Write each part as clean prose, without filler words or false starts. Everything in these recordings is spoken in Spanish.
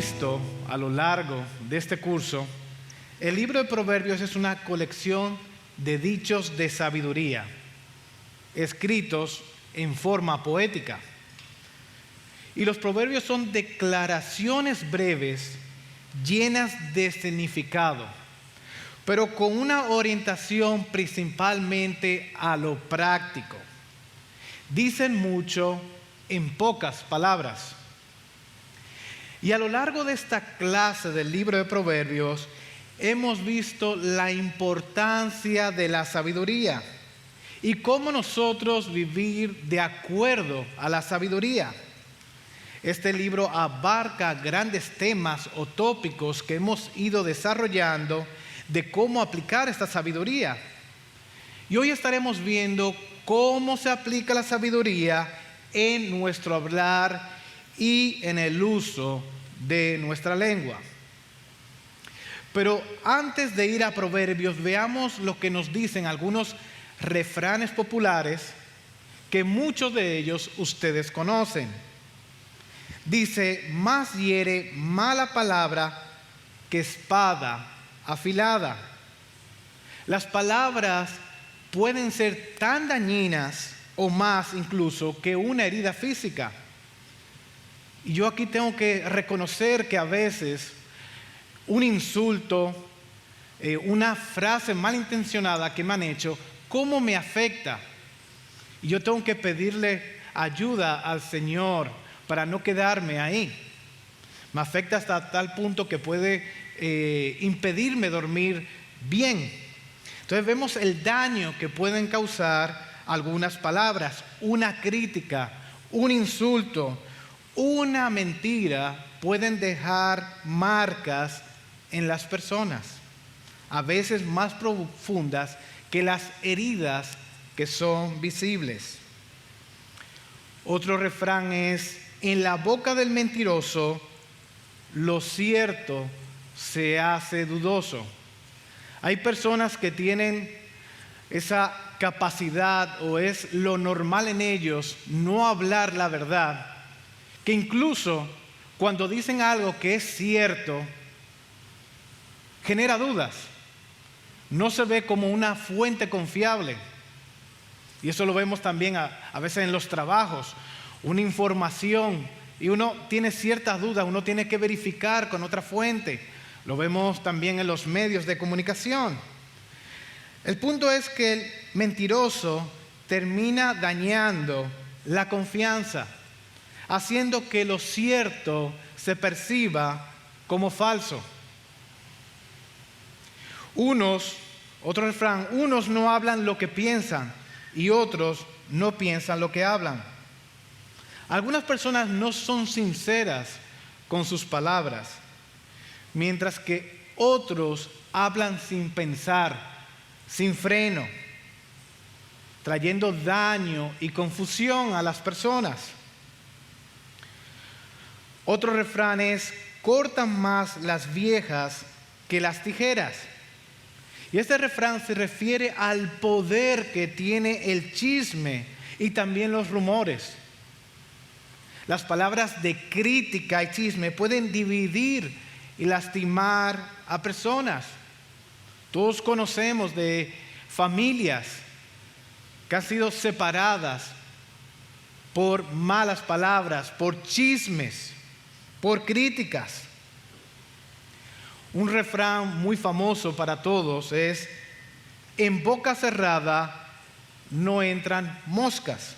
visto a lo largo de este curso, el libro de Proverbios es una colección de dichos de sabiduría, escritos en forma poética. Y los proverbios son declaraciones breves, llenas de significado, pero con una orientación principalmente a lo práctico. Dicen mucho en pocas palabras. Y a lo largo de esta clase del libro de Proverbios, hemos visto la importancia de la sabiduría y cómo nosotros vivir de acuerdo a la sabiduría. Este libro abarca grandes temas o tópicos que hemos ido desarrollando de cómo aplicar esta sabiduría. Y hoy estaremos viendo cómo se aplica la sabiduría en nuestro hablar y en el uso de nuestra lengua. Pero antes de ir a Proverbios, veamos lo que nos dicen algunos refranes populares que muchos de ellos ustedes conocen. Dice: más hiere mala palabra que espada afilada. Las palabras pueden ser tan dañinas o más incluso que una herida física. Y yo aquí tengo que reconocer que a veces un insulto, una frase malintencionada que me han hecho, ¿cómo me afecta? Y yo tengo que pedirle ayuda al Señor para no quedarme ahí. Me afecta hasta tal punto que puede impedirme dormir bien. Entonces vemos el daño que pueden causar algunas palabras, una crítica, un insulto, una mentira pueden dejar marcas en las personas, a veces más profundas que las heridas que son visibles. Otro refrán es: en la boca del mentiroso lo cierto se hace dudoso. Hay personas que tienen esa capacidad, o es lo normal en ellos, no hablar la verdad, que incluso cuando dicen algo que es cierto, genera dudas. No se ve como una fuente confiable. Y eso lo vemos también a veces en los trabajos. Una información y uno tiene ciertas dudas, uno tiene que verificar con otra fuente. Lo vemos también en los medios de comunicación. El punto es que el mentiroso termina dañando la confianza, haciendo que lo cierto se perciba como falso. Otro refrán: unos no hablan lo que piensan y otros no piensan lo que hablan. Algunas personas no son sinceras con sus palabras, mientras que otros hablan sin pensar, sin freno, trayendo daño y confusión a las personas. Otro refrán es: cortan más las viejas que las tijeras. Y este refrán se refiere al poder que tiene el chisme y también los rumores. Las palabras de crítica y chisme pueden dividir y lastimar a personas. Todos conocemos de familias que han sido separadas por malas palabras, por chismes, por críticas. Un refrán muy famoso para todos es: en boca cerrada no entran moscas.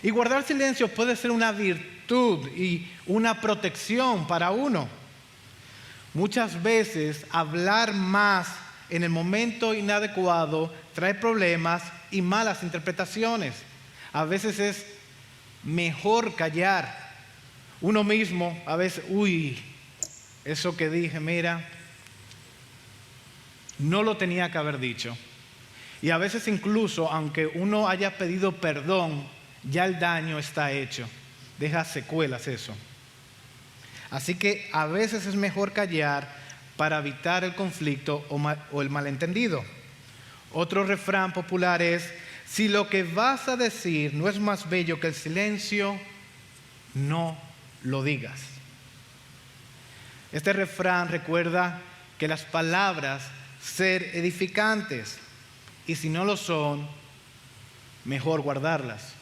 Y guardar silencio puede ser una virtud y una protección para uno. Muchas veces hablar más en el momento inadecuado trae problemas y malas interpretaciones. A veces es mejor callar. Uno mismo a veces, eso que dije, mira, no lo tenía que haber dicho. Y a veces incluso, aunque uno haya pedido perdón, ya el daño está hecho. Deja secuelas eso. Así que a veces es mejor callar para evitar el conflicto o el malentendido. Otro refrán popular es: si lo que vas a decir no es más bello que el silencio, no lo digas. Este refrán recuerda que las palabras ser edificantes, y si no lo son, mejor guardarlas.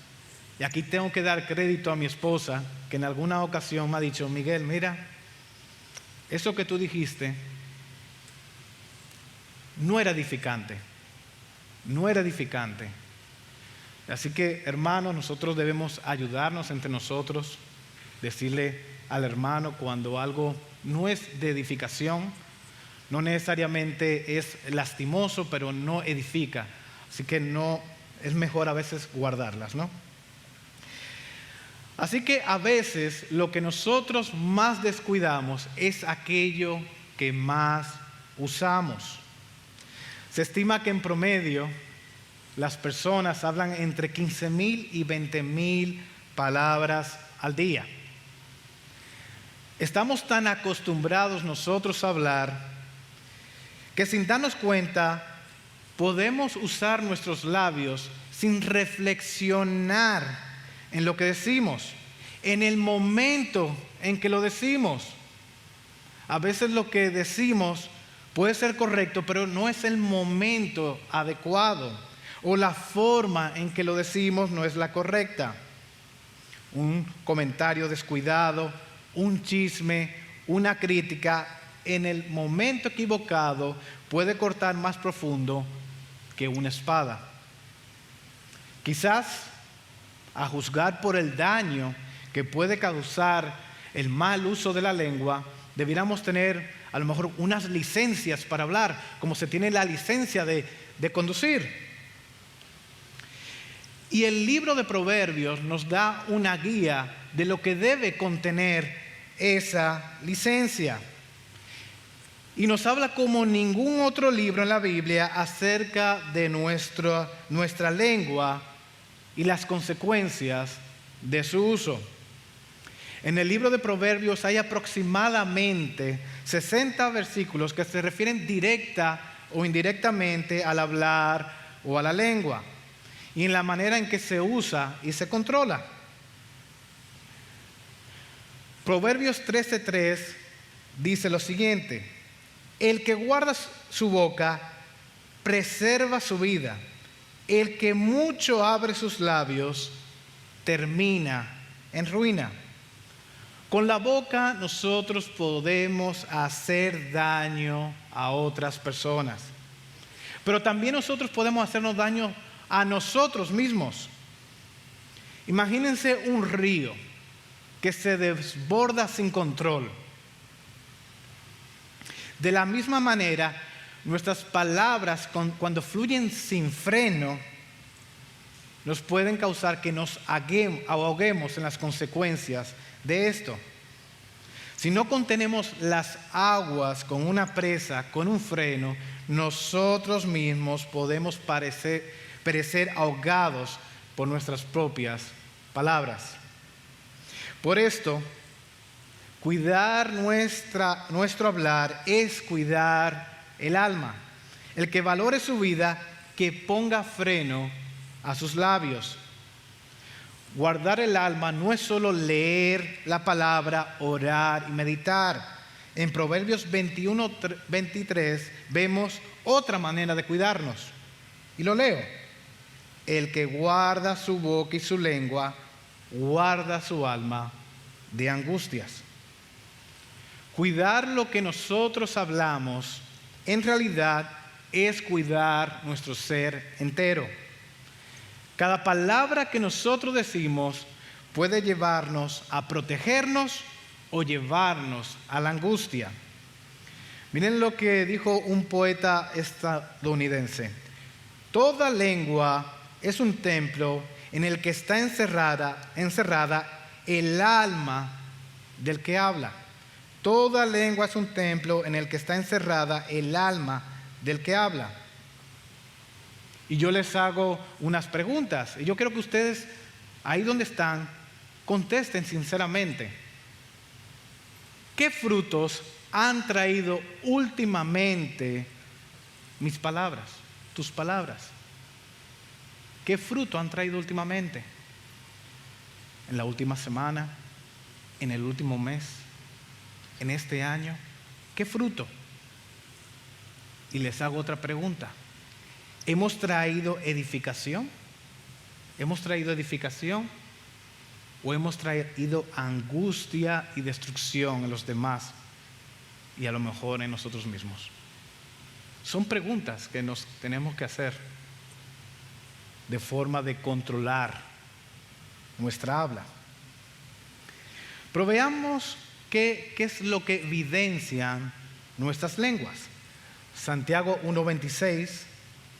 Y aquí tengo que dar crédito a mi esposa, que en alguna ocasión me ha dicho: Miguel, mira, eso que tú dijiste no era edificante, no era edificante. Así que, hermanos, nosotros debemos ayudarnos entre nosotros, decirle al hermano cuando algo no es de edificación, no necesariamente es lastimoso, pero no edifica. Así que no, es mejor a veces guardarlas, ¿no? Así que a veces lo que nosotros más descuidamos es aquello que más usamos. Se estima que en promedio las personas hablan entre 15,000 y 20,000 palabras al día. Estamos tan acostumbrados nosotros a hablar que sin darnos cuenta podemos usar nuestros labios sin reflexionar en lo que decimos, en el momento en que lo decimos. A veces lo que decimos puede ser correcto, pero no es el momento adecuado, o la forma en que lo decimos no es la correcta. Un comentario descuidado, un chisme, una crítica, en el momento equivocado puede cortar más profundo que una espada. Quizás, a juzgar por el daño que puede causar el mal uso de la lengua, debiéramos tener a lo mejor unas licencias para hablar, como se tiene la licencia de conducir. Y el libro de Proverbios nos da una guía de lo que debe contener esa licencia. Y nos habla como ningún otro libro en la Biblia acerca de nuestra lengua y las consecuencias de su uso. En el libro de Proverbios hay aproximadamente 60 versículos que se refieren directa o indirectamente al hablar o a la lengua y en la manera en que se usa y se controla. Proverbios 13:3 dice lo siguiente: el que guarda su boca preserva su vida, el que mucho abre sus labios termina en ruina. Con la boca nosotros podemos hacer daño a otras personas, pero también nosotros podemos hacernos daño a nosotros mismos. Imagínense un río que se desborda sin control. De la misma manera, nuestras palabras cuando fluyen sin freno nos pueden causar que nos ahoguemos en las consecuencias de esto. Si no contenemos las aguas con una presa, con un freno, nosotros mismos podemos perecer ahogados por nuestras propias palabras. Por esto, cuidar nuestro hablar es cuidar el alma. El que valore su vida, que ponga freno a sus labios. Guardar el alma no es solo leer la palabra, orar y meditar. En Proverbios 21:23 vemos otra manera de cuidarnos. Y lo leo: el que guarda su boca y su lengua, guarda su alma de angustias. Cuidar lo que nosotros hablamos, en realidad, es cuidar nuestro ser entero. Cada palabra que nosotros decimos puede llevarnos a protegernos o llevarnos a la angustia. Miren lo que dijo un poeta estadounidense: toda lengua es un templo en el que está encerrada el alma del que habla. Toda lengua es un templo en el que está encerrada el alma del que habla. Y yo les hago unas preguntas. Y yo quiero que ustedes, ahí donde están, contesten sinceramente. ¿Qué frutos han traído últimamente mis palabras, tus palabras? ¿Qué fruto han traído últimamente? ¿En la última semana? ¿En el último mes? ¿En este año? ¿Qué fruto? Y les hago otra pregunta. ¿Hemos traído edificación? ¿Hemos traído edificación? ¿O hemos traído angustia y destrucción en los demás y a lo mejor en nosotros mismos? Son preguntas que nos tenemos que hacer de forma de controlar nuestra habla. Pero veamos qué es lo que evidencian nuestras lenguas. Santiago 1:26.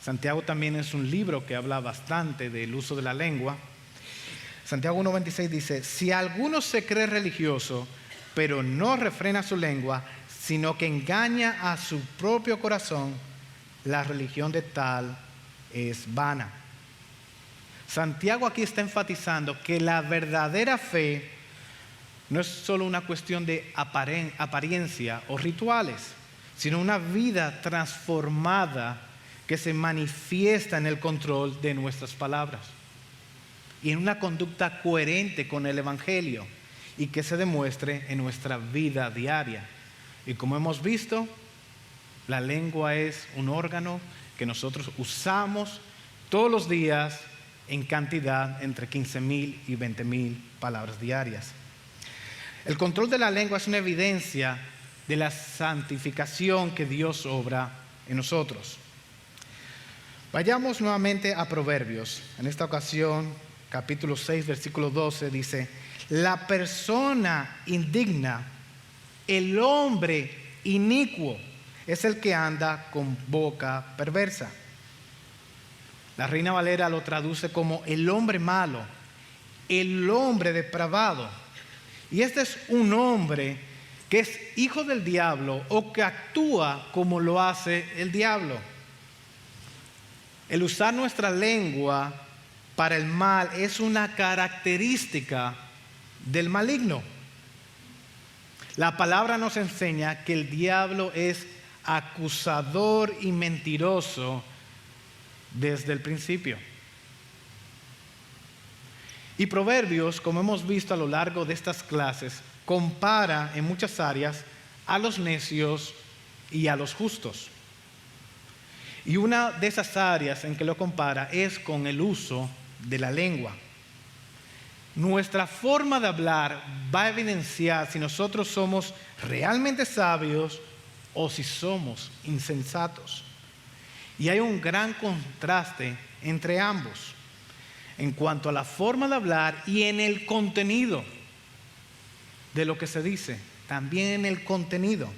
Santiago también es un libro que habla bastante del uso de la lengua. Santiago 1:26 dice: si alguno se cree religioso, pero no refrena su lengua, sino que engaña a su propio corazón, la religión de tal es vana. Santiago aquí está enfatizando que la verdadera fe no es solo una cuestión de apariencia o rituales, sino una vida transformada que se manifiesta en el control de nuestras palabras y en una conducta coherente con el Evangelio y que se demuestre en nuestra vida diaria. Y como hemos visto, la lengua es un órgano que nosotros usamos todos los días en cantidad entre 15,000 y 20,000 palabras diarias. El control de la lengua es una evidencia de la santificación que Dios obra en nosotros. Vayamos nuevamente a Proverbios. En esta ocasión, capítulo 6, versículo 12, dice: la persona indigna, el hombre inicuo, es el que anda con boca perversa. La Reina Valera lo traduce como el hombre malo, el hombre depravado. Y este es un hombre que es hijo del diablo o que actúa como lo hace el diablo. El usar nuestra lengua para el mal es una característica del maligno. La palabra nos enseña que el diablo es acusador y mentiroso desde el principio. Y Proverbios, como hemos visto a lo largo de estas clases, compara en muchas áreas a los necios y a los justos. Y una de esas áreas en que lo compara es con el uso de la lengua. Nuestra forma de hablar va a evidenciar si nosotros somos realmente sabios o si somos insensatos. Y hay un gran contraste entre ambos en cuanto a la forma de hablar y en el contenido de lo que se dice, también en el contenido.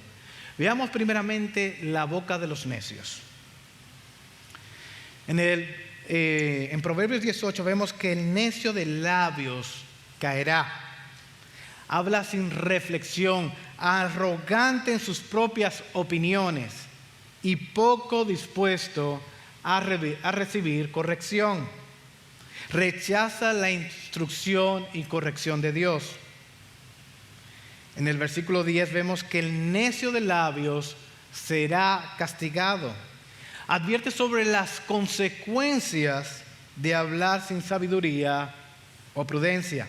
Veamos primeramente la boca de los necios. En Proverbios 18 vemos que el necio de labios caerá. Habla sin reflexión, arrogante en sus propias opiniones y poco dispuesto a recibir corrección. Rechaza la instrucción y corrección de Dios. En el versículo 10 vemos que el necio de labios será castigado. Advierte sobre las consecuencias de hablar sin sabiduría o prudencia.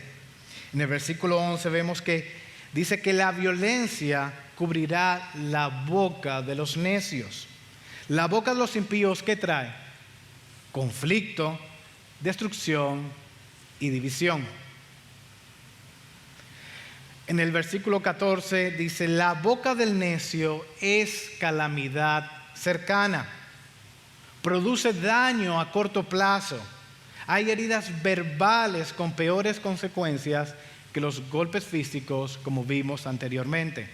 En el versículo 11 vemos que dice que la violencia cubrirá la boca de los necios. La boca de los impíos, ¿qué trae? Conflicto, destrucción y división. En el versículo 14 dice: la boca del necio es calamidad cercana. Produce daño a corto plazo. Hay heridas verbales con peores consecuencias que los golpes físicos, como vimos anteriormente.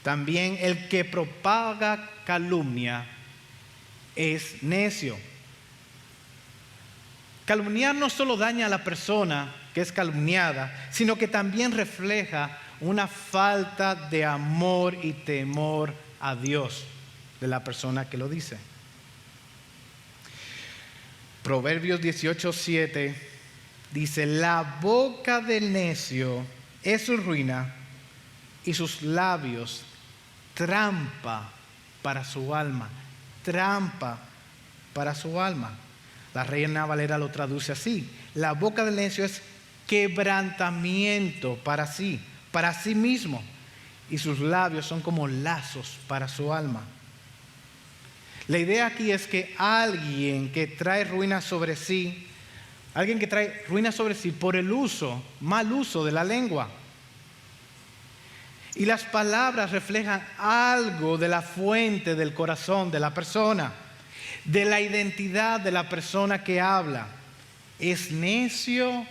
También el que propaga calumnia es necio. Calumniar no solo daña a la persona que es calumniada, sino que también refleja una falta de amor y temor a Dios de la persona que lo dice. Proverbios 18:7 dice: la boca del necio es su ruina y sus labios trampa para su alma. Trampa para su alma. La Reina Valera lo traduce así: la boca del necio es quebrantamiento para sí mismo, y sus labios son como lazos para su alma. La idea aquí es que alguien que trae ruina sobre sí por el mal uso de la lengua. Y las palabras reflejan algo de la fuente del corazón de la persona, de la identidad de la persona que habla. ¿Es necio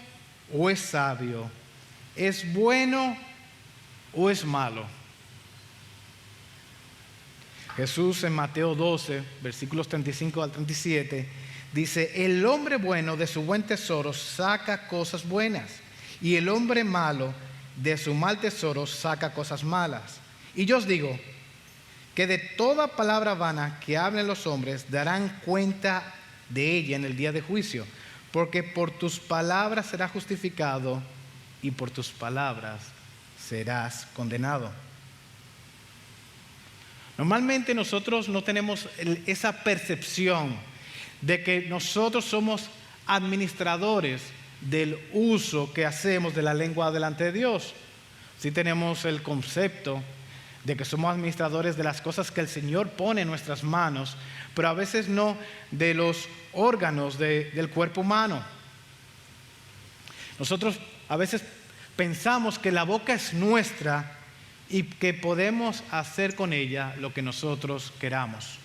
o es sabio? ¿Es bueno o es malo? Jesús en Mateo 12, versículos 35 al 37, dice: el hombre bueno de su buen tesoro saca cosas buenas, y el hombre malo de su mal tesoro saca cosas malas. Y yo os digo que de toda palabra vana que hablen los hombres darán cuenta de ella en el día de juicio, porque por tus palabras serás justificado y por tus palabras serás condenado. Normalmente nosotros no tenemos esa percepción de que nosotros somos administradores del uso que hacemos de la lengua delante de Dios. Sí tenemos el concepto de que somos administradores de las cosas que el Señor pone en nuestras manos, pero a veces no de los órganos del cuerpo humano. Nosotros a veces pensamos que la boca es nuestra y que podemos hacer con ella lo que nosotros queramos.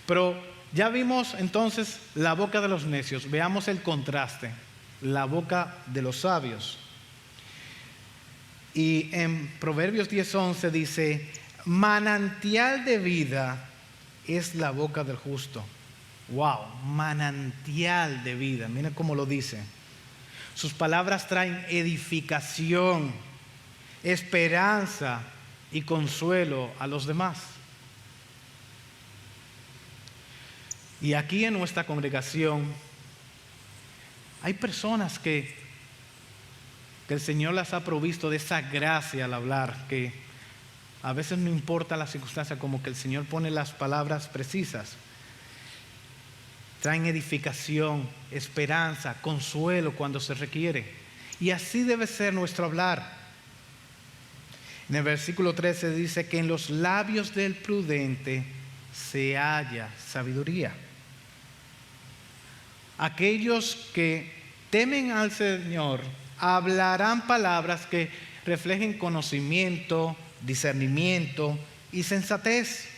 Pero ya vimos entonces la boca de los necios. Veamos el contraste, la boca de los sabios. Y en Proverbios 10:11 dice: manantial de vida es la boca del justo. Wow, manantial de vida. Miren cómo lo dice. Sus palabras traen edificación, esperanza y consuelo a los demás. Y aquí en nuestra congregación hay personas que el Señor las ha provisto de esa gracia al hablar, que a veces no importa la circunstancia, como que el Señor pone las palabras precisas. Traen edificación, esperanza, consuelo cuando se requiere. Y así debe ser nuestro hablar. En el versículo 13 dice que en los labios del prudente se halla sabiduría. Aquellos que temen al Señor hablarán palabras que reflejen conocimiento, discernimiento y sensatez.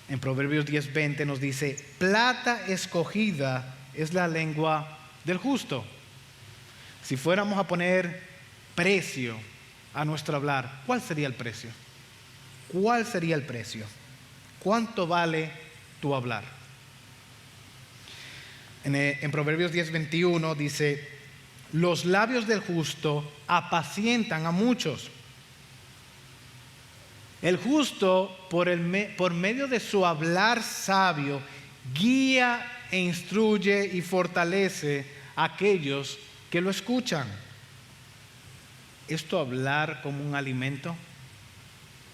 En Proverbios 10:20 nos dice: plata escogida es la lengua del justo. Si fuéramos a poner precio a nuestro hablar, ¿cuál sería el precio? ¿Cuál sería el precio? ¿Cuánto vale tu hablar? En Proverbios 10:21 dice: los labios del justo apacientan a muchos. El justo, por medio de su hablar sabio, guía e instruye y fortalece a aquellos que lo escuchan. ¿Esto hablar como un alimento?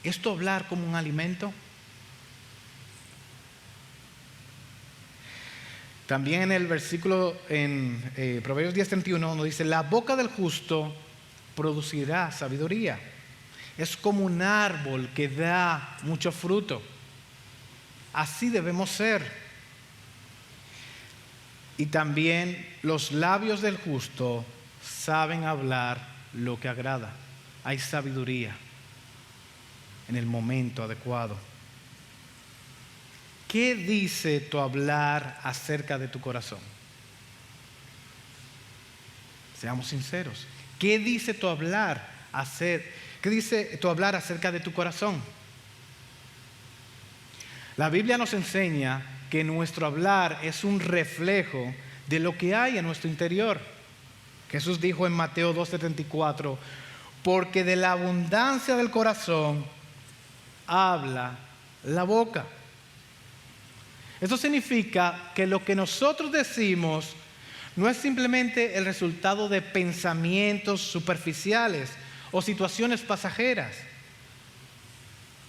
¿Esto hablar como un alimento? También en el versículo, en Proverbios 10:31, nos dice: la boca del justo producirá sabiduría. Es como un árbol que da mucho fruto. Así debemos ser. Y también los labios del justo saben hablar lo que agrada. Hay sabiduría en el momento adecuado. ¿Qué dice tu hablar acerca de tu corazón? Seamos sinceros. ¿Qué dice tu hablar acerca de tu corazón? La Biblia nos enseña que nuestro hablar es un reflejo de lo que hay en nuestro interior. Jesús dijo en Mateo 12:34: porque de la abundancia del corazón habla la boca. Esto significa que lo que nosotros decimos no es simplemente el resultado de pensamientos superficiales o situaciones pasajeras.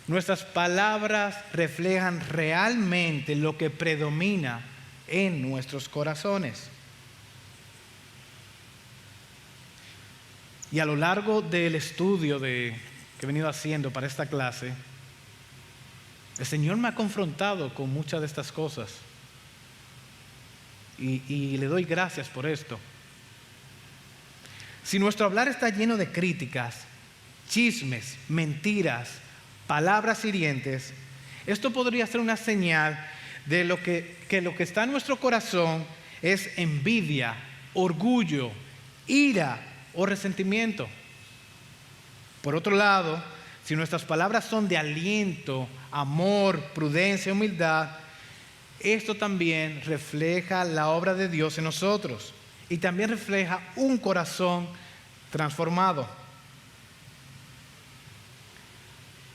Nuestras palabras reflejan realmente lo que predomina en nuestros corazones. Y a lo largo del estudio que he venido haciendo para esta clase, el Señor me ha confrontado con muchas de estas cosas. Y le doy gracias por esto. Si nuestro hablar está lleno de críticas, chismes, mentiras, palabras hirientes, esto podría ser una señal de que lo que está en nuestro corazón es envidia, orgullo, ira o resentimiento. Por otro lado, si nuestras palabras son de aliento, amor, prudencia, humildad, esto también refleja la obra de Dios en nosotros y también refleja un corazón transformado.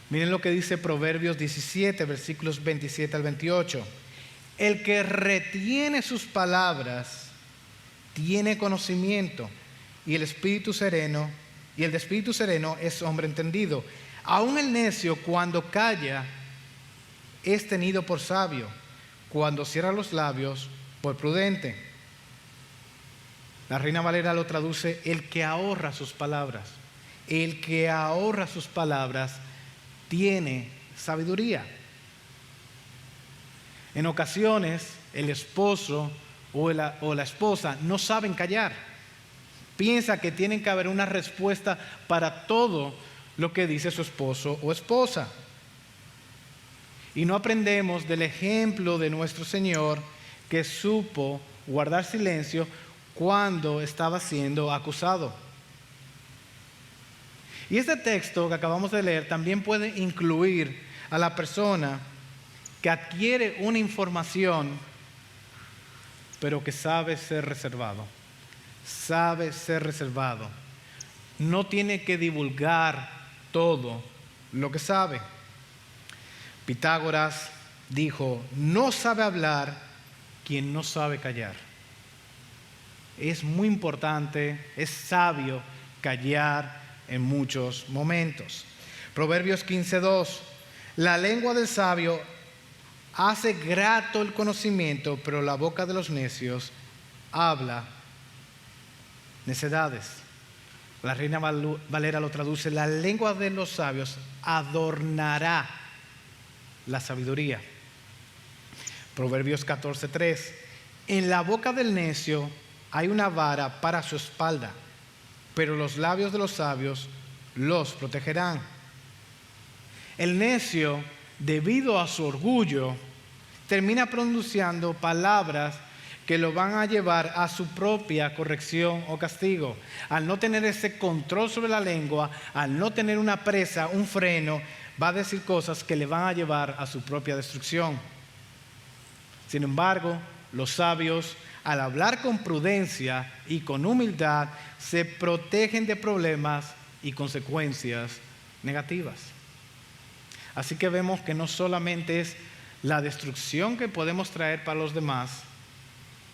Miren lo que dice Proverbios 17, versículos 27 al 28. El que retiene sus palabras tiene conocimiento, y el de espíritu sereno es hombre entendido. Aun el necio, cuando calla, es tenido por sabio; cuando cierra los labios, por prudente. La Reina Valera lo traduce: el que ahorra sus palabras. El que ahorra sus palabras tiene sabiduría. En ocasiones, el esposo o la esposa no saben callar. Piensa que tiene que haber una respuesta para todo lo que dice su esposo o esposa. Y no aprendemos del ejemplo de nuestro Señor, que supo guardar silencio cuando estaba siendo acusado. Y este texto que acabamos de leer también puede incluir a la persona que adquiere una información, pero que sabe ser reservado. Sabe ser reservado. No tiene que divulgar todo lo que sabe. Pitágoras dijo: no sabe hablar quien no sabe callar. Es muy importante, es sabio callar en muchos momentos. Proverbios 15:2. La lengua del sabio hace grato el conocimiento, pero la boca de los necios habla necedades. La Reina Valera lo traduce: la lengua de los sabios adornará la sabiduría. Proverbios 14:3. En la boca del necio hay una vara para su espalda, pero los labios de los sabios los protegerán. El necio, debido a su orgullo, termina pronunciando palabras que lo van a llevar a su propia corrección o castigo. Al no tener ese control sobre la lengua, al no tener una presa, un freno, va a decir cosas que le van a llevar a su propia destrucción. Sin embargo, los sabios, al hablar con prudencia y con humildad, se protegen de problemas y consecuencias negativas. Así que vemos que no solamente es la destrucción que podemos traer para los demás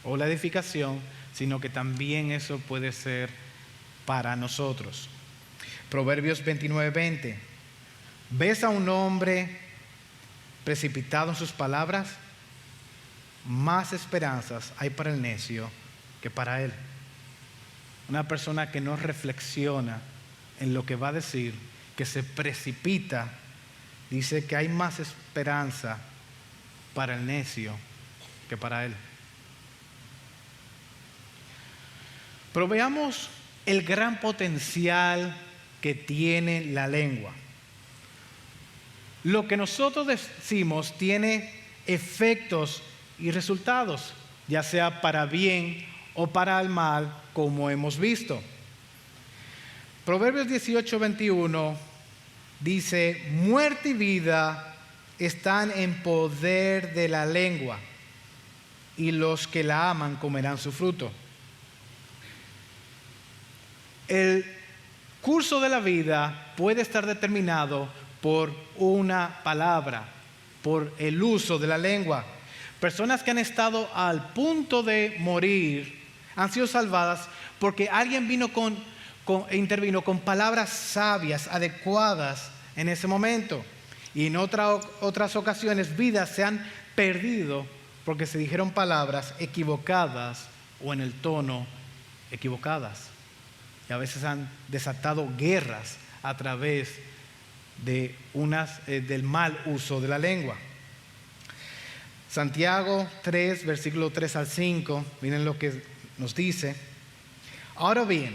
o la edificación, sino que también eso puede ser para nosotros. Proverbios 29:20. ¿Ves a un hombre precipitado en sus palabras? Más esperanzas hay para el necio que para él. Una persona que no reflexiona en lo que va a decir, que se precipita, dice que hay más esperanza para el necio que para él. Pero veamos el gran potencial que tiene la lengua. Lo que nosotros decimos tiene efectos y resultados, ya sea para bien o para el mal, como hemos visto. Proverbios 18:21 dice: muerte y vida están en poder de la lengua, y los que la aman comerán su fruto. El curso de la vida puede estar determinado por una palabra, por el uso de la lengua. Personas que han estado al punto de morir han sido salvadas porque alguien intervino con palabras sabias, adecuadas en ese momento. Y en otras ocasiones vidas se han perdido porque se dijeron palabras equivocadas o en el tono equivocadas. y a veces han desatado guerras a través de del mal uso de la lengua. Santiago 3, versículo 3 al 5, miren lo que nos dice. Ahora bien,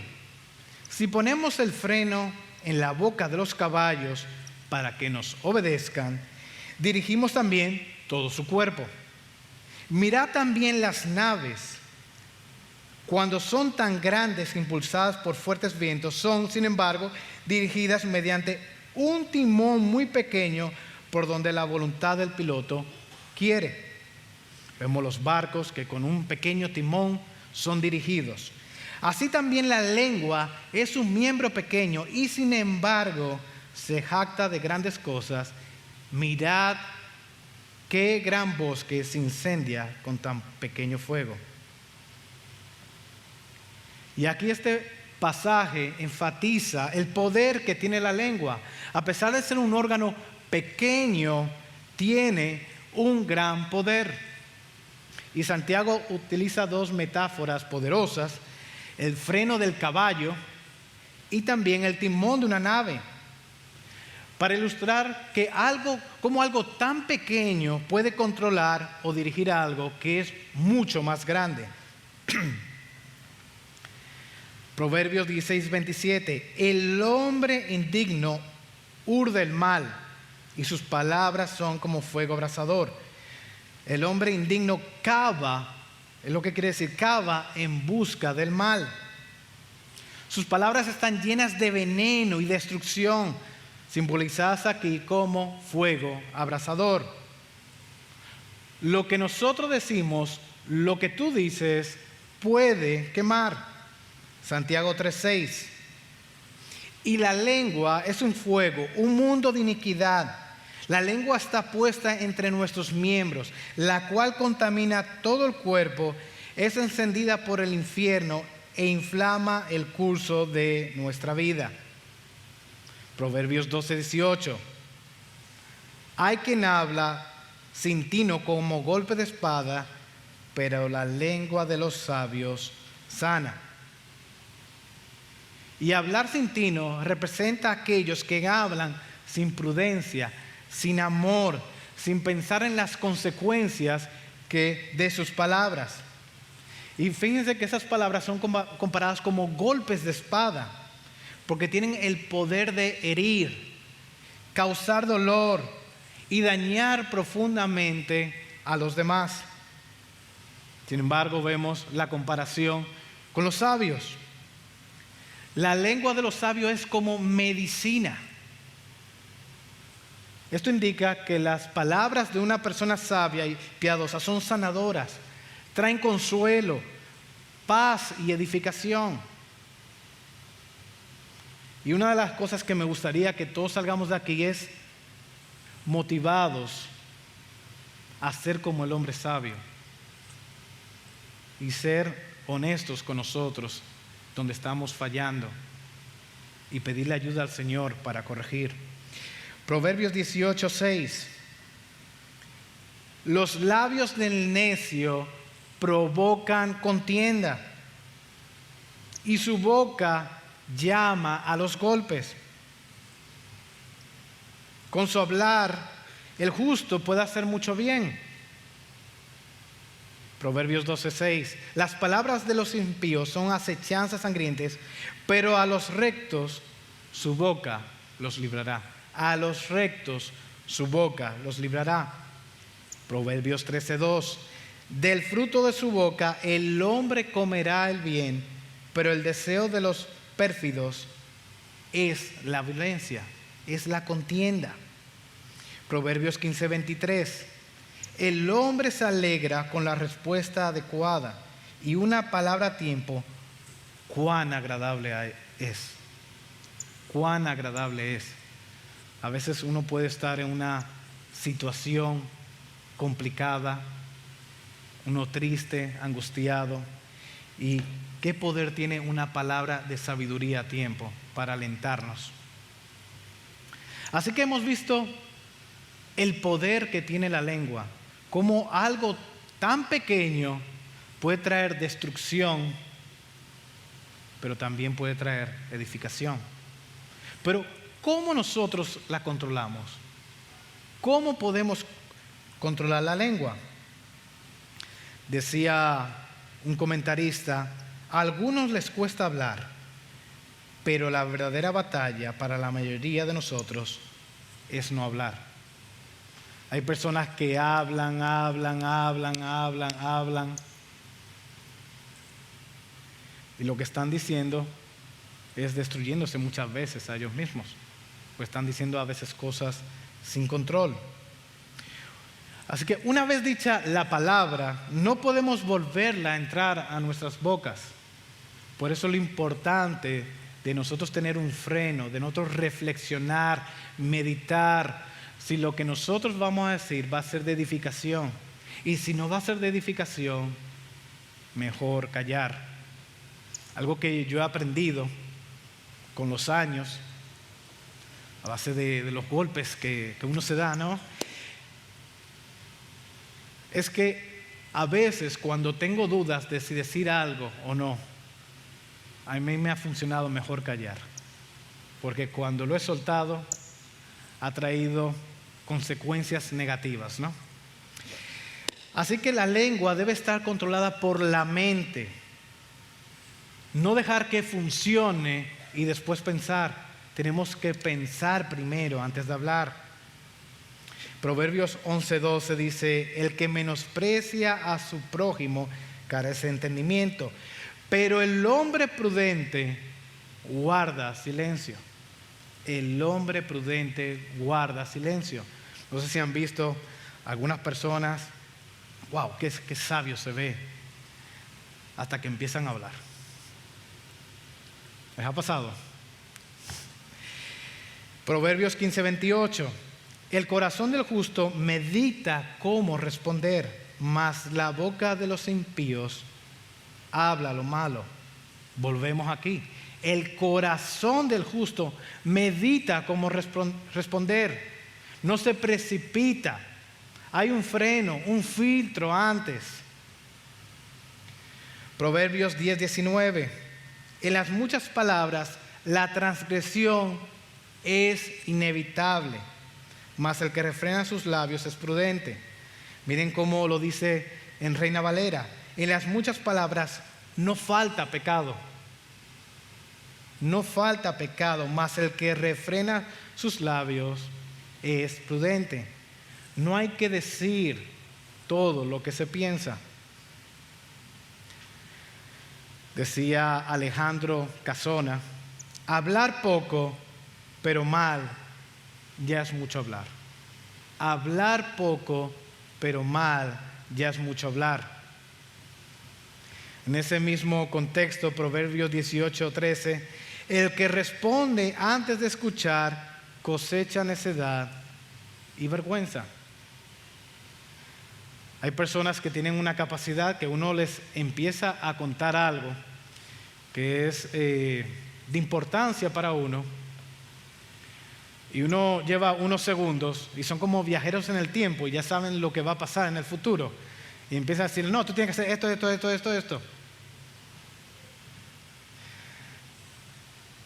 si ponemos el freno en la boca de los caballos para que nos obedezcan, dirigimos también todo su cuerpo. Mirad también las naves. Cuando son tan grandes, impulsadas por fuertes vientos, son, sin embargo, dirigidas mediante un timón muy pequeño por donde la voluntad del piloto quiere. Vemos los barcos que con un pequeño timón son dirigidos. Así también la lengua es un miembro pequeño y sin embargo se jacta de grandes cosas. Mirad qué gran bosque se incendia con tan pequeño fuego. Y aquí este pasaje enfatiza el poder que tiene la lengua. A pesar de ser un órgano pequeño, tiene un gran poder. Y Santiago utiliza dos metáforas poderosas: el freno del caballo y también el timón de una nave, para ilustrar que como algo tan pequeño puede controlar o dirigir algo que es mucho más grande. Proverbios 16:27, el hombre indigno urde el mal y sus palabras son como fuego abrasador. El hombre indigno cava, es lo que quiere decir, cava en busca del mal. Sus palabras están llenas de veneno y destrucción, simbolizadas aquí como fuego abrasador. Lo que nosotros decimos, lo que tú dices, puede quemar. Santiago 3:6. Y la lengua es un fuego, un mundo de iniquidad. La lengua está puesta entre nuestros miembros, la cual contamina todo el cuerpo, es encendida por el infierno e inflama el curso de nuestra vida. Proverbios 12:18. Hay quien habla sin tino como golpe de espada, pero la lengua de los sabios sana. Y hablar sin tino representa a aquellos que hablan sin prudencia, sin amor, sin pensar en las consecuencias de sus palabras. Y fíjense que esas palabras son comparadas como golpes de espada, porque tienen el poder de herir, causar dolor y dañar profundamente a los demás. Sin embargo, vemos la comparación con los sabios. La lengua de los sabios es como medicina. Esto indica que las palabras de una persona sabia y piadosa son sanadoras, traen consuelo, paz y edificación. Y una de las cosas que me gustaría que todos salgamos de aquí es motivados a ser como el hombre sabio y ser honestos con nosotros donde estamos fallando y pedirle ayuda al Señor para corregir. Proverbios 18:6. Los labios del necio provocan contienda y su boca llama a los golpes. Con su hablar, el justo puede hacer mucho bien. Proverbios 12:6. Las palabras de los impíos son acechanzas sangrientas, pero a los rectos su boca los librará. A los rectos su boca los librará. Proverbios 13:2. Del fruto de su boca el hombre comerá el bien, pero el deseo de los pérfidos es la violencia, es la contienda. Proverbios 15:23. El hombre se alegra con la respuesta adecuada y una palabra a tiempo, cuán agradable es. Cuán agradable es. A veces uno puede estar en una situación complicada, uno triste, angustiado, y qué poder tiene una palabra de sabiduría a tiempo para alentarnos. Así que hemos visto el poder que tiene la lengua, como algo tan pequeño puede traer destrucción pero también puede traer edificación. Pero, ¿cómo nosotros la controlamos? ¿Cómo podemos controlar la lengua? Decía un comentarista, a algunos les cuesta hablar, pero la verdadera batalla para la mayoría de nosotros es no hablar. Hay personas que hablan, y lo que están diciendo es destruyéndose muchas veces a ellos mismos, pues están diciendo a veces cosas sin control. Así que una vez dicha la palabra, no podemos volverla a entrar a nuestras bocas. Por eso lo importante de nosotros tener un freno, de nosotros reflexionar, meditar, si lo que nosotros vamos a decir va a ser de edificación. Y si no va a ser de edificación, mejor callar. Algo que yo he aprendido con los años, a base de los golpes que uno se da, ¿no? Es que a veces cuando tengo dudas de si decir algo o no, a mí me ha funcionado mejor callar. Porque cuando lo he soltado, ha traído consecuencias negativas, ¿no? Así que la lengua debe estar controlada por la mente. No dejar que funcione y después pensar. Tenemos que pensar primero antes de hablar. Proverbios 11:12 dice, el que menosprecia a su prójimo carece de entendimiento, pero el hombre prudente guarda silencio. El hombre prudente guarda silencio. No sé si han visto algunas personas, wow, qué sabio se ve, hasta que empiezan a hablar. ¿Les ha pasado? Proverbios 15:28. El corazón del justo medita cómo responder, mas la boca de los impíos habla lo malo. Volvemos aquí. El corazón del justo medita cómo responder. No se precipita. Hay un freno, un filtro antes. Proverbios 10:19. En las muchas palabras, la transgresión es inevitable, mas el que refrena sus labios es prudente. Miren cómo lo dice en Reina Valera. En las muchas palabras no falta pecado. No falta pecado, mas el que refrena sus labios es prudente. No hay que decir todo lo que se piensa. Decía Alejandro Casona, hablar poco, pero mal, ya es mucho hablar. Hablar poco, pero mal, ya es mucho hablar. En ese mismo contexto, Proverbios 18:13, el que responde antes de escuchar cosecha necedad y vergüenza. Hay personas que tienen una capacidad que uno les empieza a contar algo que es de importancia para uno, y uno lleva unos segundos y son como viajeros en el tiempo y ya saben lo que va a pasar en el futuro, y empiezan a decir, no, tú tienes que hacer esto.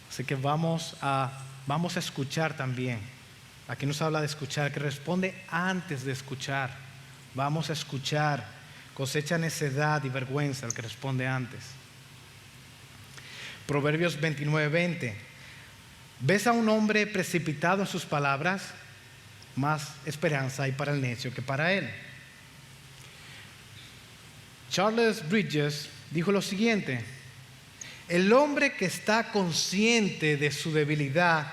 Así que vamos a escuchar también. Aquí nos habla de escuchar, que responde antes de escuchar. Vamos a escuchar. Cosecha necedad y vergüenza el que responde antes. Proverbios 29:20. ¿Ves a un hombre precipitado en sus palabras? Más esperanza hay para el necio que para él. Charles Bridges dijo lo siguiente: el hombre que está consciente de su debilidad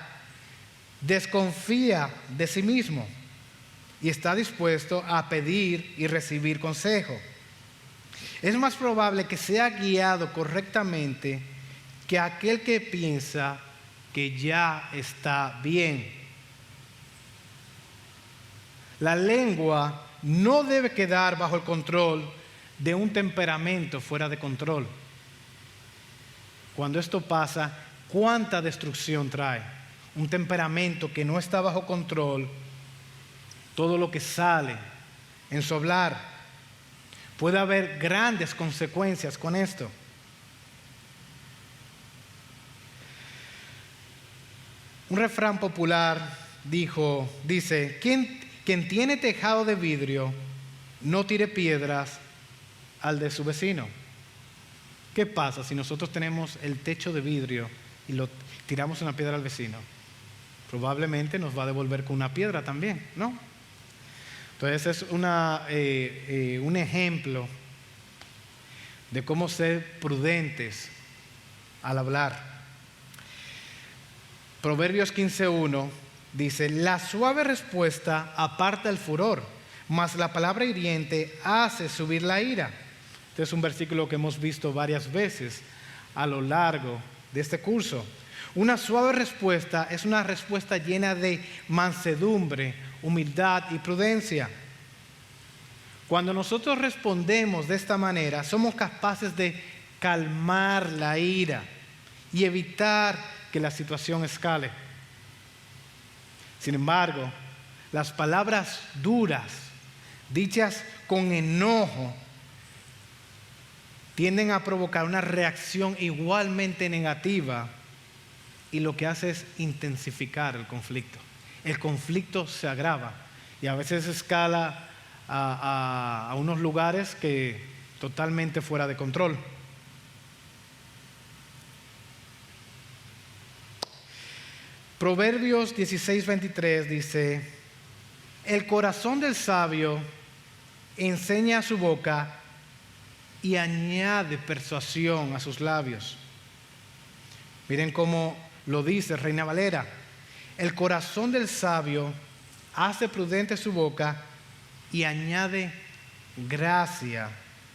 desconfía de sí mismo y está dispuesto a pedir y recibir consejo. Es más probable que sea guiado correctamente que aquel que piensa que ya está bien. La lengua no debe quedar bajo el control de un temperamento fuera de control. Cuando esto pasa, ¿cuánta destrucción trae? Un temperamento que no está bajo control, todo lo que sale en su hablar. Puede haber grandes consecuencias con esto. Un refrán popular dice, quien tiene tejado de vidrio, no tire piedras al de su vecino. ¿Qué pasa si nosotros tenemos el techo de vidrio y lo tiramos una piedra al vecino? Probablemente nos va a devolver con una piedra también, ¿no? Entonces es un ejemplo de cómo ser prudentes al hablar. Proverbios 15:1 dice, la suave respuesta aparta el furor, mas la palabra hiriente hace subir la ira. Este es un versículo que hemos visto varias veces a lo largo de este curso. Una suave respuesta es una respuesta llena de mansedumbre, humildad y prudencia. Cuando nosotros respondemos de esta manera, somos capaces de calmar la ira y evitar que la situación escale. Sin embargo, las palabras duras, dichas con enojo, tienden a provocar una reacción igualmente negativa y lo que hace es intensificar el conflicto. El conflicto se agrava y a veces escala a unos lugares que totalmente fuera de control. Proverbios 16:23 dice, el corazón del sabio enseña a su boca y añade persuasión a sus labios. Miren cómo lo dice Reina Valera. El corazón del sabio hace prudente su boca y añade gracia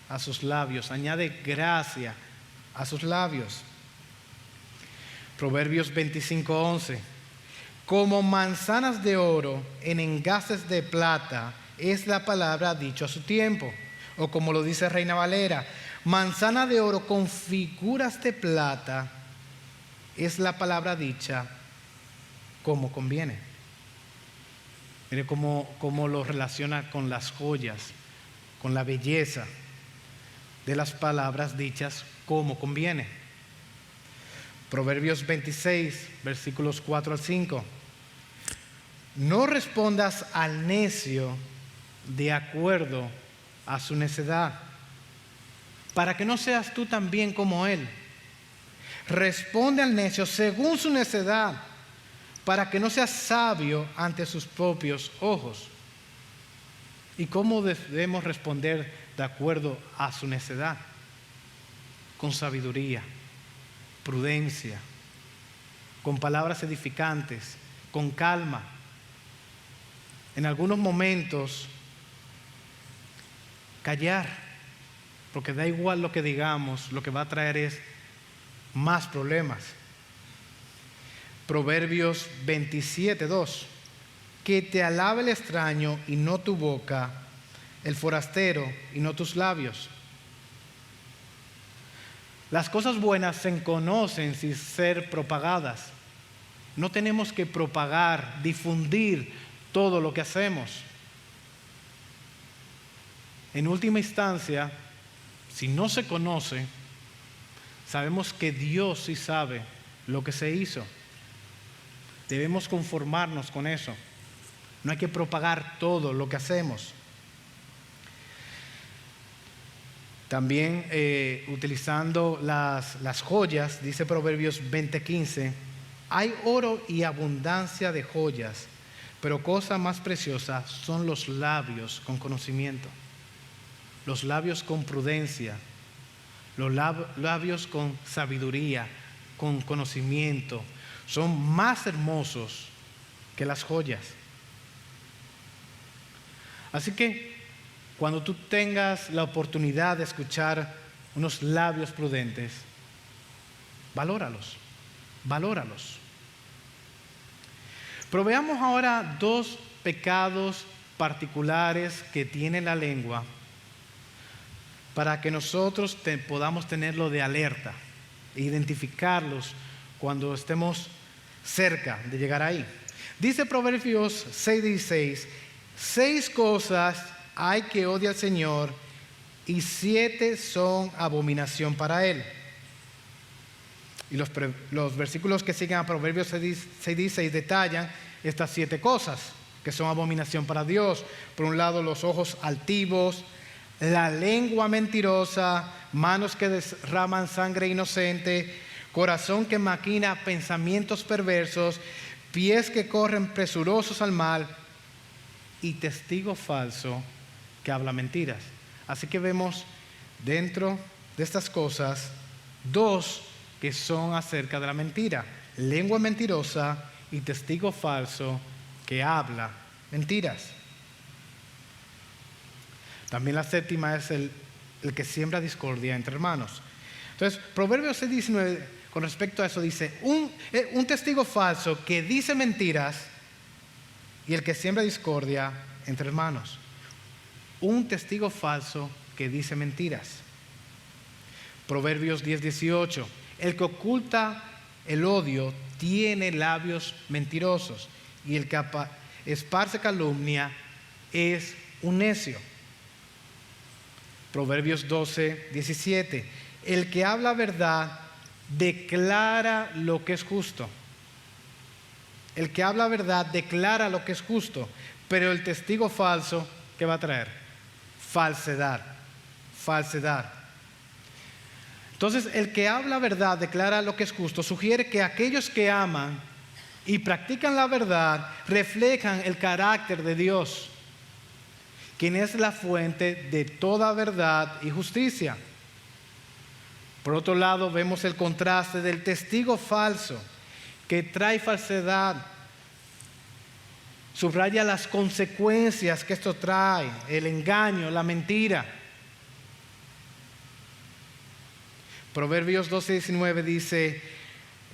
a sus labios. Añade gracia a sus labios. Proverbios 25:11. Como manzanas de oro en engases de plata es la palabra dicha a su tiempo. O como lo dice Reina Valera, manzana de oro con figuras de plata es la palabra dicha como conviene. Mire cómo lo relaciona con las joyas, con la belleza de las palabras dichas como conviene. Proverbios 26, versículos 4 al 5. No respondas al necio de acuerdo a su necedad, para que no seas tú también como él. Responde al necio según su necedad, para que no seas sabio ante sus propios ojos. ¿Y cómo debemos responder de acuerdo a su necedad? Con sabiduría, prudencia, con palabras edificantes, con calma. En algunos momentos, callar, porque da igual lo que digamos, lo que va a traer es más problemas. Proverbios 27:2. Que te alabe el extraño y no tu boca, el forastero y no tus labios. Las cosas buenas se conocen sin ser propagadas. No tenemos que propagar, difundir todo lo que hacemos. En última instancia, si no se conoce, sabemos que Dios sí sabe lo que se hizo. Debemos conformarnos con eso. No hay que propagar todo lo que hacemos. También utilizando las joyas, dice Proverbios 20:15, hay oro y abundancia de joyas, pero cosa más preciosa son los labios con conocimiento, los labios con prudencia, los labios con sabiduría, con conocimiento, son más hermosos que las joyas. Así que cuando tú tengas la oportunidad de escuchar unos labios prudentes, valóralos. Pero veamos ahora dos pecados particulares que tiene la lengua para que nosotros podamos tenerlo de alerta e identificarlos cuando estemos cerca de llegar ahí. Dice Proverbios 6:16, 6 cosas hay que odia al Señor y 7 son abominación para Él. Y los versículos que siguen a Proverbios 6:16 detallan estas 7 cosas que son abominación para Dios. Por un lado, los ojos altivos, la lengua mentirosa, manos que derraman sangre inocente, corazón que maquina pensamientos perversos, pies que corren presurosos al mal y testigo falso que habla mentiras. Así que vemos dentro de estas cosas 2 que son acerca de la mentira: lengua mentirosa y testigo falso que habla mentiras. También la 7ª es el que siembra discordia entre hermanos. Entonces, Proverbios 6:19, con respecto a eso, dice: un testigo falso que dice mentiras y el que siembra discordia entre hermanos. Un testigo falso que dice mentiras. Proverbios 10:18, el que oculta el odio tiene labios mentirosos, y el que esparce calumnia es un necio. Proverbios 12:17, el que habla verdad declara lo que es justo. El que habla verdad declara lo que es justo, pero el testigo falso, ¿qué va a traer? Falsedad. Entonces, el que habla verdad declara lo que es justo, sugiere que aquellos que aman y practican la verdad reflejan el carácter de Dios, quien es la fuente de toda verdad y justicia. Por otro lado, vemos el contraste del testigo falso, que trae falsedad. Subraya las consecuencias que esto trae: el engaño, la mentira. Proverbios 12:19 dice: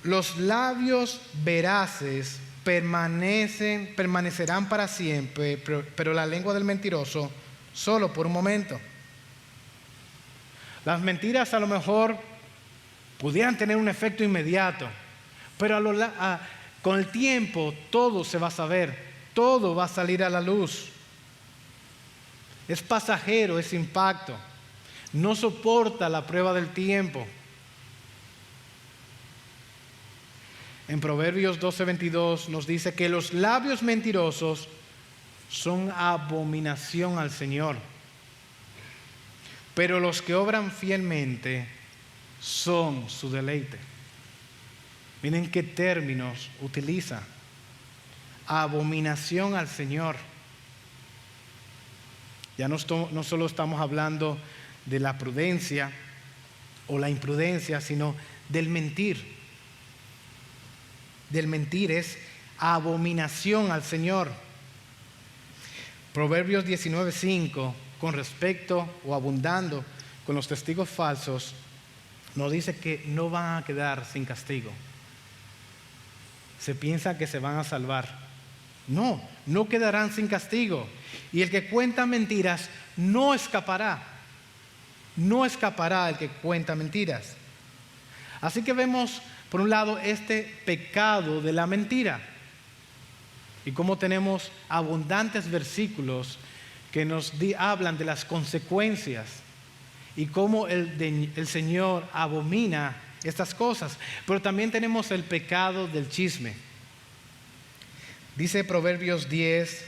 los labios veraces permanecerán para siempre, pero la lengua del mentiroso solo por un momento. Las mentiras a lo mejor pudieran tener un efecto inmediato, pero con el tiempo todo se va a saber, todo va a salir a la luz. Es pasajero ese impacto, no soporta la prueba del tiempo. En Proverbios 12:22 nos dice que los labios mentirosos son abominación al Señor, pero los que obran fielmente son su deleite. Miren qué términos utiliza: abominación al Señor. Ya no solo estamos hablando de la prudencia o la imprudencia, sino del mentir. Del mentir es abominación al Señor. Proverbios 19:5, con respecto o abundando con los testigos falsos, nos dice que no van a quedar sin castigo. Se piensa que se van a salvar. No quedarán sin castigo. Y el que cuenta mentiras no escapará. No escapará el que cuenta mentiras. Así que vemos, por un lado, este pecado de la mentira. Y cómo tenemos abundantes versículos que nos hablan de las consecuencias y cómo el Señor abomina estas cosas. Pero también tenemos el pecado del chisme. Dice Proverbios 10,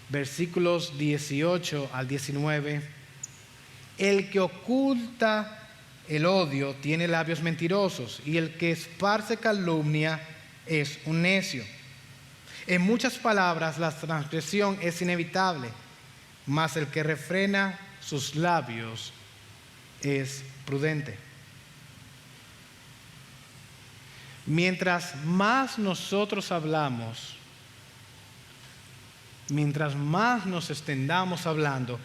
versículos 18 al 19: el que oculta el odio tiene labios mentirosos, y el que esparce calumnia es un necio. En muchas palabras la transgresión es inevitable, mas el que refrena sus labios es prudente. Mientras más nosotros hablamos, mientras más nos extendamos hablando,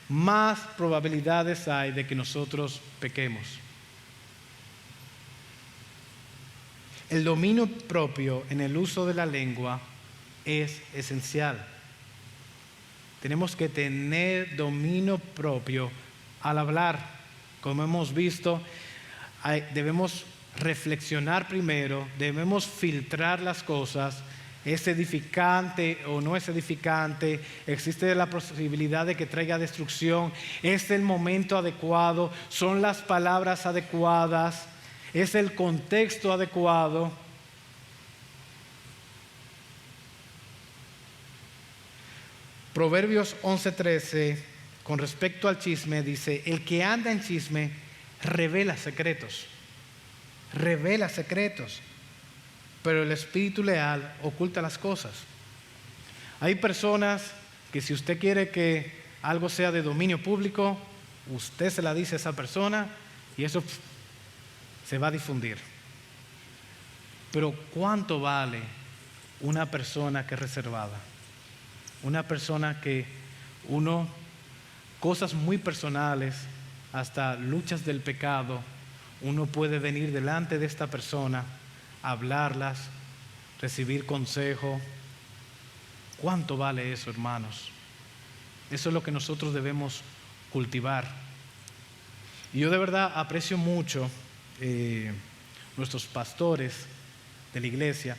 más probabilidades hay de que nosotros pequemos. El dominio propio en el uso de la lengua es esencial. Tenemos que tener dominio propio al hablar. Como hemos visto, debemos reflexionar primero, debemos filtrar las cosas. ¿Es edificante o no es edificante? ¿Existe la posibilidad de que traiga destrucción? ¿Es el momento adecuado? ¿Son las palabras adecuadas? es el contexto adecuado. Proverbios 11:13, con respecto al chisme, dice: el que anda en chisme revela secretos, pero el espíritu leal oculta las cosas. Hay personas que si usted quiere que algo sea de dominio público, usted se la dice a esa persona y eso se va a difundir. Pero ¿cuánto vale una persona que es reservada? Una persona que cosas muy personales, hasta luchas del pecado, uno puede venir delante de esta persona, hablarlas, recibir consejo. ¿Cuánto vale eso, hermanos? Eso es lo que nosotros debemos cultivar. Y yo de verdad aprecio mucho nuestros pastores de la iglesia,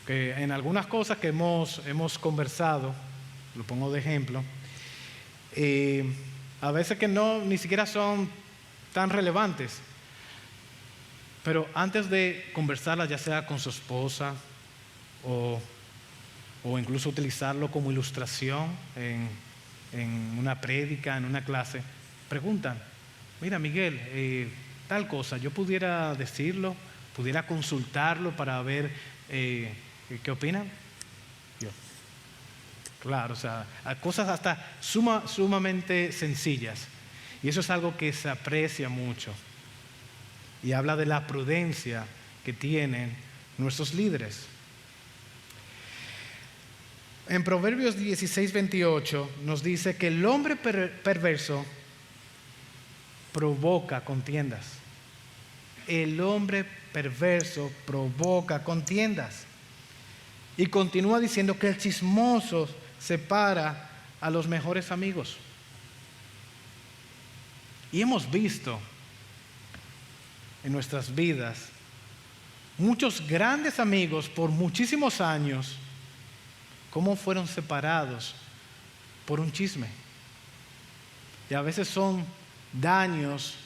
que en algunas cosas que hemos conversado, lo pongo de ejemplo, a veces que ni siquiera son tan relevantes, pero antes de conversarlas, ya sea con su esposa o incluso utilizarlo como ilustración en una prédica, en una clase, preguntan: mira, Miguel, tal cosa, yo pudiera decirlo, pudiera consultarlo para ver qué opinan. Claro, o sea, cosas hasta sumamente sencillas. Y eso es algo que se aprecia mucho. Y habla de la prudencia que tienen nuestros líderes. En Proverbios 16:28 nos dice que el hombre perverso provoca contiendas. El hombre perverso provoca contiendas. Y continúa diciendo que el chismoso separa a los mejores amigos. Y hemos visto en nuestras vidas muchos grandes amigos por muchísimos años cómo fueron separados por un chisme. Y a veces son daños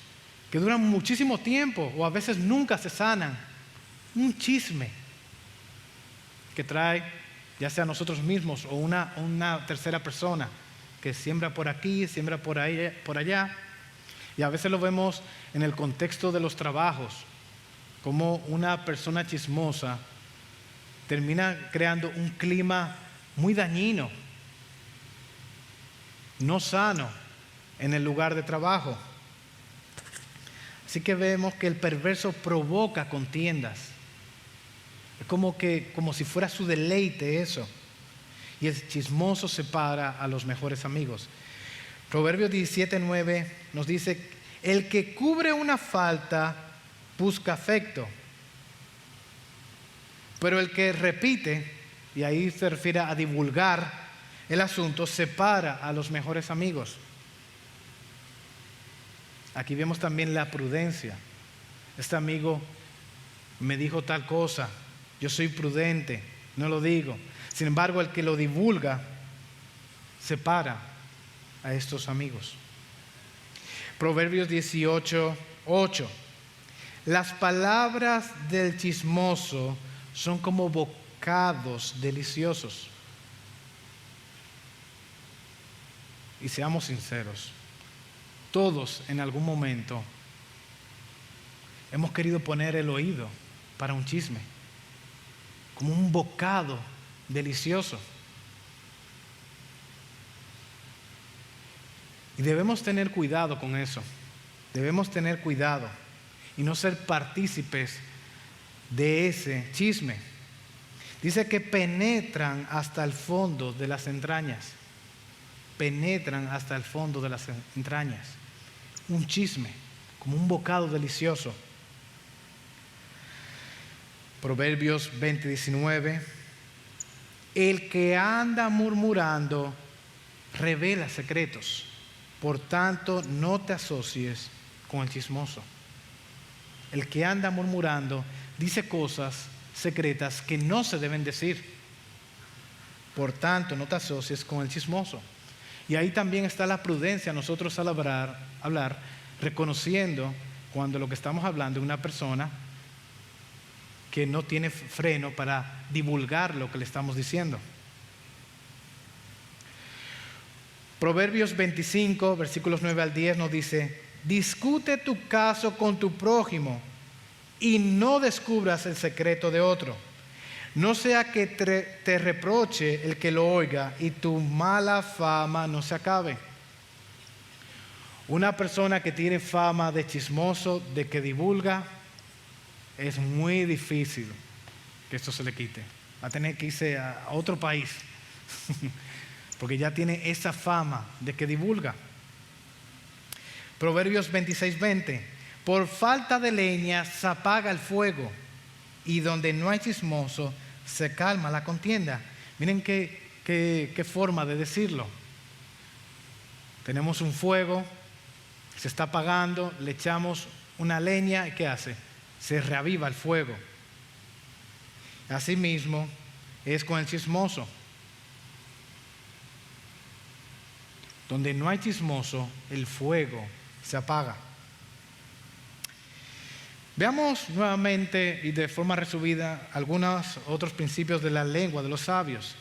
que duran muchísimo tiempo o a veces nunca se sanan. Un chisme que trae ya sea nosotros mismos o una tercera persona que siembra por aquí, siembra por ahí, por allá. Y a veces lo vemos en el contexto de los trabajos, como una persona chismosa termina creando un clima muy dañino, no sano en el lugar de trabajo. Así que vemos que el perverso provoca contiendas. Es como si fuera su deleite eso. Y el chismoso separa a los mejores amigos. Proverbios 17:9 nos dice: el que cubre una falta busca afecto, pero el que repite, y ahí se refiere a divulgar el asunto, separa a los mejores amigos. Aquí vemos también la prudencia. Este amigo me dijo tal cosa, yo soy prudente, no lo digo. Sin embargo, el que lo divulga separa a estos amigos. Proverbios 18:8. Las palabras del chismoso son como bocados deliciosos. Y seamos sinceros, todos en algún momento hemos querido poner el oído para un chisme, como un bocado delicioso. Y debemos tener cuidado con eso. Debemos tener cuidado y no ser partícipes de ese chisme. Dice que penetran hasta el fondo de las entrañas. Penetran hasta el fondo de las entrañas. Un chisme, como un bocado delicioso. Proverbios 20:19. El que anda murmurando revela secretos. Por tanto, no te asocies con el chismoso. El que anda murmurando dice cosas secretas que no se deben decir. Por tanto, no te asocies con el chismoso. Y ahí también está la prudencia, nosotros al hablar, reconociendo cuando lo que estamos hablando es una persona que no tiene freno para divulgar lo que le estamos diciendo. Proverbios 25, versículos 9 al 10 nos dice: discute tu caso con tu prójimo y no descubras el secreto de otro. No sea que te reproche el que lo oiga y tu mala fama no se acabe. Una persona que tiene fama de chismoso, de que divulga, es muy difícil que esto se le quite. Va a tener que irse a otro país porque ya tiene esa fama de que divulga. Proverbios 26:20: por falta de leña se apaga el fuego, y donde no hay chismoso se calma la contienda. Miren qué forma de decirlo. Tenemos un fuego, se está apagando, le echamos una leña y ¿qué hace? Se reaviva el fuego. Asimismo es con el chismoso. Donde no hay chismoso, el fuego se apaga. Veamos nuevamente y de forma resumida algunos otros principios de la lengua de los sabios.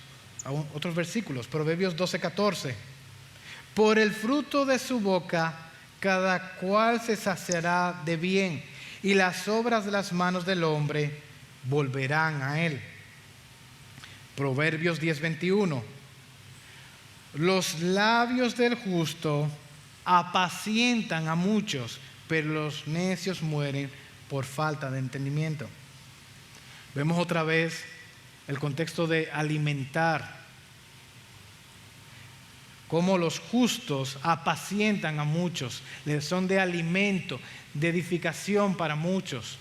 Otros versículos. Proverbios 12:14: por el fruto de su boca cada cual se saciará de bien, y las obras de las manos del hombre volverán a él. Proverbios 10:21: los labios del justo apacientan a muchos, pero los necios mueren por falta de entendimiento. Vemos otra vez el contexto de alimentar, cómo los justos apacientan a muchos, les son de alimento, de edificación para muchos.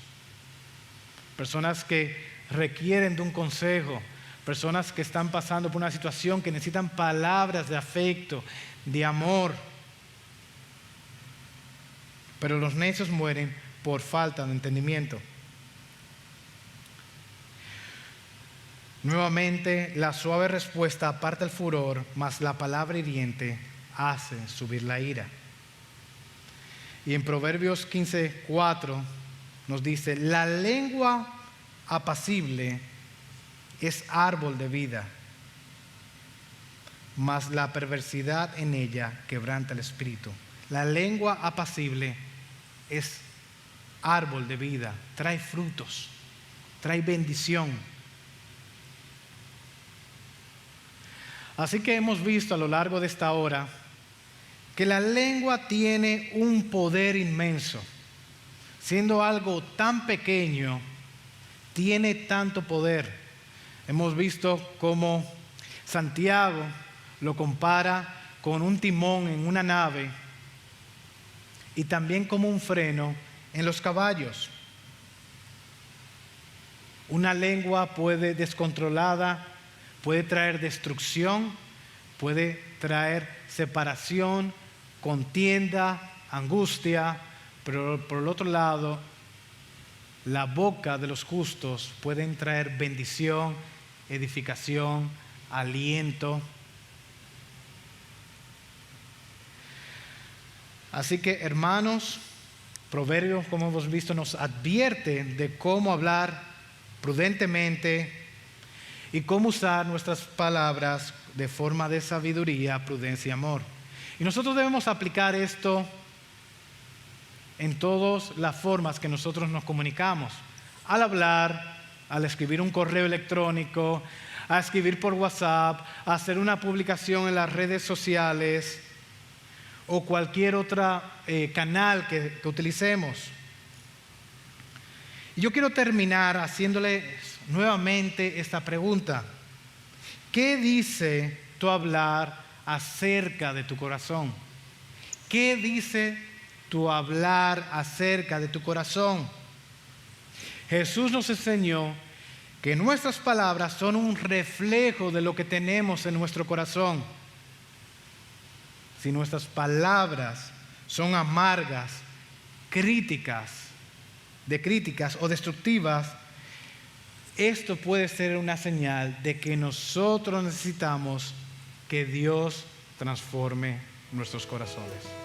Personas que requieren de un consejo, personas que están pasando por una situación que necesitan palabras de afecto, de amor. Pero los necios mueren por falta de entendimiento. Nuevamente, la suave respuesta aparta el furor, mas la palabra hiriente hace subir la ira. Y en Proverbios 15:4 nos dice: la lengua apacible es árbol de vida, mas la perversidad en ella quebranta el espíritu. La lengua apacible es árbol de vida, trae frutos, trae bendición. Así que hemos visto a lo largo de esta hora que la lengua tiene un poder inmenso. Siendo algo tan pequeño, tiene tanto poder. Hemos visto cómo Santiago lo compara con un timón en una nave y también como un freno en los caballos. Una lengua descontrolada puede traer destrucción, puede traer separación, contienda, angustia, pero por el otro lado, la boca de los justos pueden traer bendición, edificación, aliento. Así que, hermanos, Proverbios, como hemos visto, nos advierte de cómo hablar prudentemente y cómo usar nuestras palabras de forma de sabiduría, prudencia y amor. Y nosotros debemos aplicar esto en todas las formas que nosotros nos comunicamos. Al hablar, al escribir un correo electrónico, a escribir por WhatsApp, a hacer una publicación en las redes sociales o cualquier otro canal que utilicemos. Y yo quiero terminar haciéndole nuevamente esta pregunta: ¿qué dice tu hablar acerca de tu corazón? ¿Qué dice tu hablar acerca de tu corazón? Jesús nos enseñó que nuestras palabras son un reflejo de lo que tenemos en nuestro corazón. Si nuestras palabras son amargas, críticas o destructivas, esto puede ser una señal de que nosotros necesitamos que Dios transforme nuestros corazones.